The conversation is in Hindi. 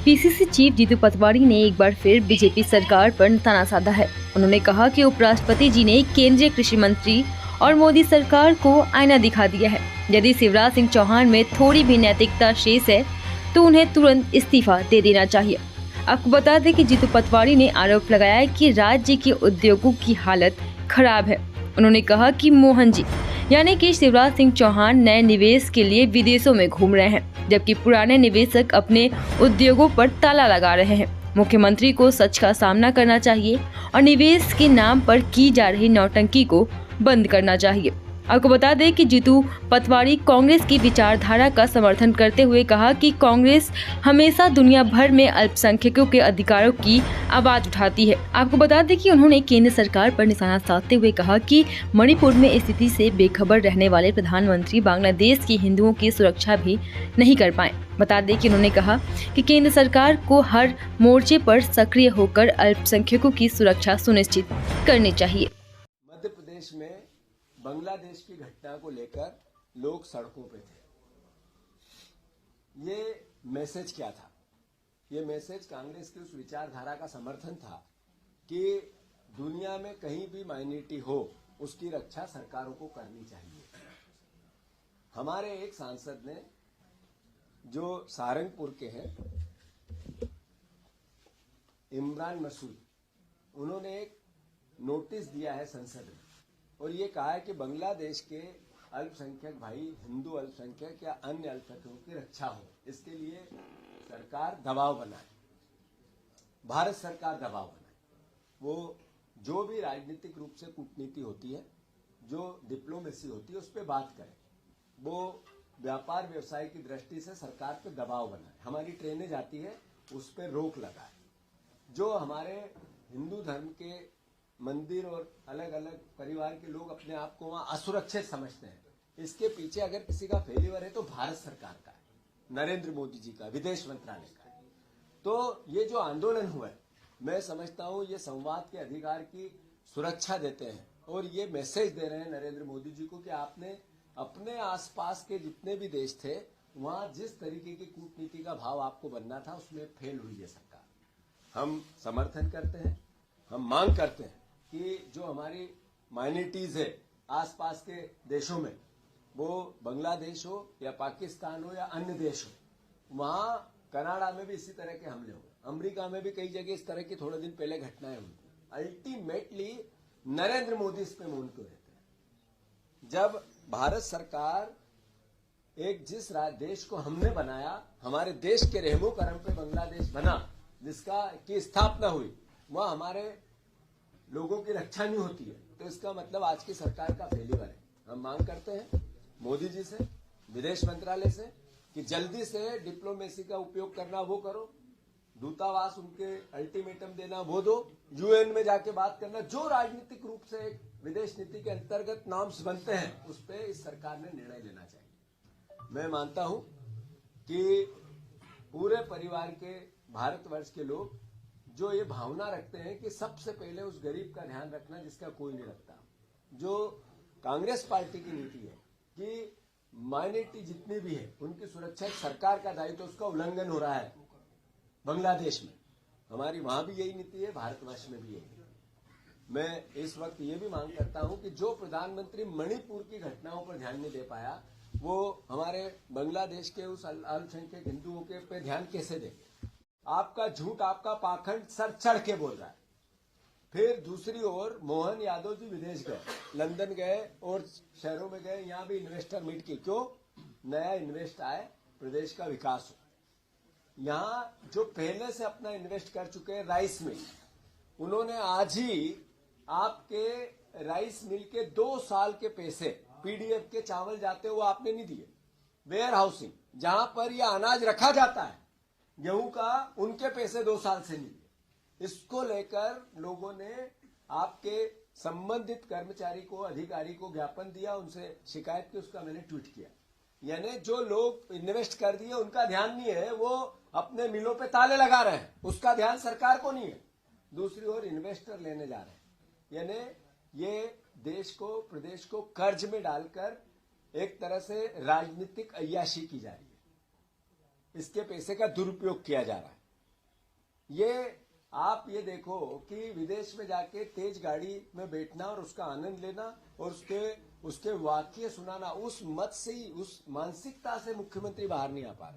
पीसीसी चीफ जीतू पटवारी ने एक बार फिर बीजेपी सरकार पर निशाना साधा है। उन्होंने कहा कि उपराष्ट्रपति जी ने केंद्रीय कृषि मंत्री और मोदी सरकार को आईना दिखा दिया है। यदि शिवराज सिंह चौहान में थोड़ी भी नैतिकता शेष है तो उन्हें तुरंत इस्तीफा दे देना चाहिए। आपको बता दें कि जीतू पटवारी ने आरोप लगाया है कि राज्य के उद्योगों की हालत खराब है। उन्होंने कहा कि मोहन जी यानी कि शिवराज सिंह चौहान नए निवेश के लिए विदेशों में घूम रहे हैं, जबकि पुराने निवेशक अपने उद्योगों पर ताला लगा रहे हैं। मुख्यमंत्री को सच का सामना करना चाहिए और निवेश के नाम पर की जा रही नौटंकी को बंद करना चाहिए। आपको बता दें कि जीतू पटवारी कांग्रेस की विचारधारा का समर्थन करते हुए कहा कि कांग्रेस हमेशा दुनिया भर में अल्पसंख्यकों के अधिकारों की आवाज उठाती है। आपको बता दें कि उन्होंने केंद्र सरकार पर निशाना साधते हुए कहा कि मणिपुर में स्थिति से बेखबर रहने वाले प्रधानमंत्री बांग्लादेश के हिंदुओं की सुरक्षा भी नहीं कर पाए। बता दें कि उन्होंने कहा कि केंद्र सरकार को हर मोर्चे पर सक्रिय होकर अल्पसंख्यकों की सुरक्षा सुनिश्चित करनी चाहिए। मध्य प्रदेश में बांग्लादेश की घटना को लेकर लोग सड़कों पे थे। ये मैसेज क्या था? ये मैसेज कांग्रेस की उस विचारधारा का समर्थन था कि दुनिया में कहीं भी माइनॉरिटी हो उसकी रक्षा सरकारों को करनी चाहिए। हमारे एक सांसद ने जो सहारनपुर के हैं इमरान मसूद, उन्होंने एक नोटिस दिया है संसद में और ये कहा है कि बांग्लादेश के अल्पसंख्यक भाई हिंदू अल्पसंख्यक या अन्य अल्पसंख्यकों की रक्षा हो, इसके लिए सरकार दबाव बनाए, भारत सरकार दबाव बनाए। वो जो भी राजनीतिक रूप से कूटनीति होती है, जो डिप्लोमेसी होती है, उस पर बात करे। वो व्यापार व्यवसाय की दृष्टि से सरकार पे दबाव बनाए, हमारी ट्रेनें जाती है उस पर रोक लगाए। जो हमारे हिंदू धर्म के मंदिर और अलग अलग परिवार के लोग अपने आप को वहां असुरक्षित समझते हैं, इसके पीछे अगर किसी का फेलियर है तो भारत सरकार का है, नरेंद्र मोदी जी का, विदेश मंत्रालय का है। तो ये जो आंदोलन हुआ है, मैं समझता हूं ये संवाद के अधिकार की सुरक्षा देते हैं और ये मैसेज दे रहे हैं नरेंद्र मोदी जी को कि आपने अपने आसपास के जितने भी देश थे वहां जिस तरीके की कूटनीति का भाव आपको बनना था उसमें फेल हुई है सरकार। हम समर्थन करते हैं, हम मांग करते हैं कि जो हमारी माइनॉरिटीज है आसपास के देशों में, वो बांग्लादेश हो या पाकिस्तान हो या अन्य देश हो, वहां कनाडा में भी इसी तरह के हमले हुए, अमेरिका में भी कई जगह इस तरह की थोड़े दिन पहले घटनाएं हुई। अल्टीमेटली नरेंद्र मोदी इस पे मौन क्यों रहते हैं? जब भारत सरकार एक जिस देश को हमने बनाया, हमारे देश के रहमो करम पे बांग्लादेश बना, जिसका की स्थापना हुई, वह हमारे लोगों की रक्षा नहीं होती है, तो इसका मतलब आज की सरकार का फेलियर है। हम मांग करते हैं मोदी जी से, विदेश मंत्रालय से कि जल्दी से डिप्लोमेसी का उपयोग करना वो करो, दूतावास उनके अल्टीमेटम देना वो दो, यूएन में जाके बात करना, जो राजनीतिक रूप से एक विदेश नीति के अंतर्गत नॉर्म्स बनते हैं उस पर इस सरकार ने निर्णय लेना चाहिए। मैं मानता हूं कि पूरे परिवार के भारतवर्ष के लोग जो ये भावना रखते हैं कि सबसे पहले उस गरीब का ध्यान रखना जिसका कोई नहीं रखता, जो कांग्रेस पार्टी की नीति है कि माइनॉरिटी जितनी भी है उनकी सुरक्षा सरकार का दायित्व, उसका उल्लंघन हो रहा है बांग्लादेश में। हमारी वहां भी यही नीति है, भारतवर्ष में भी यही। मैं इस वक्त ये भी मांग करता हूं कि जो प्रधानमंत्री मणिपुर की घटनाओं पर ध्यान नहीं दे पाया, वो हमारे बांग्लादेश के उस अल्पसंख्यक हिंदुओं के पे ध्यान कैसे देंगे? आपका झूठ, आपका पाखंड सर चढ़ के बोल रहा है। फिर दूसरी ओर मोहन यादव जी विदेश गए, लंदन गए और शहरों में गए, यहां भी इन्वेस्टर मीट की, क्यों? नया इन्वेस्ट आए, प्रदेश का विकास हो। यहां जो पहले से अपना इन्वेस्ट कर चुके हैं राइस मिल, उन्होंने आज ही आपके राइस मिल के 2 साल के पैसे पीडीएफ के चावल जाते हुए आपने नहीं दिए। वेयर हाउसिंग, जहां पर यह अनाज रखा जाता है गेहूं का, उनके पैसे 2 साल से नहीं दिए। इसको लेकर लोगों ने आपके संबंधित कर्मचारी को, अधिकारी को ज्ञापन दिया, उनसे शिकायत की, उसका मैंने ट्वीट किया। यानी जो लोग इन्वेस्ट कर दिए उनका ध्यान नहीं है, वो अपने मिलों पे ताले लगा रहे हैं, उसका ध्यान सरकार को नहीं है। दूसरी ओर इन्वेस्टर लेने जा रहे हैं, यानी ये देश को, प्रदेश को कर्ज में डालकर एक तरह से राजनीतिक अय्याशी की जा रही है, इसके पैसे का दुरुपयोग किया जा रहा है। ये आप ये देखो कि विदेश में जाके तेज गाड़ी में बैठना और उसका आनंद लेना और उसके वाक्य सुनाना, उस मत से ही, उस मानसिकता से मुख्यमंत्री बाहर नहीं आ पा रहे।